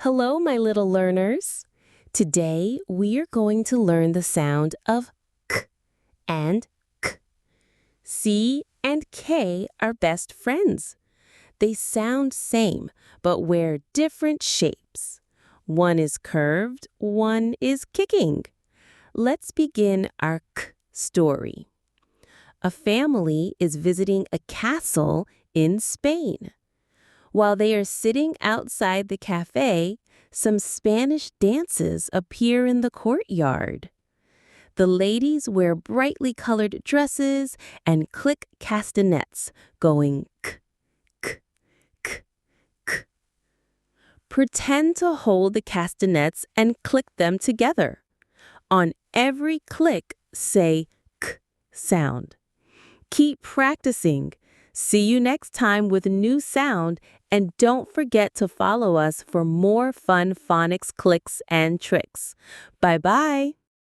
Hello, my little learners. Today, we are going to learn the sound of k and k. C and K are best friends. They sound same, but wear different shapes. One is curved, one is kicking. Let's begin our k story. A family is visiting a castle in Spain. While they are sitting outside the cafe, some Spanish dances appear in the courtyard. The ladies wear brightly colored dresses and click castanets, going k, k, k, k. Pretend to hold the castanets and click them together. On every click, say k sound. Keep practicing. See you next time with a new sound, and don't forget to follow us for more fun phonics clicks and tricks. Bye-bye.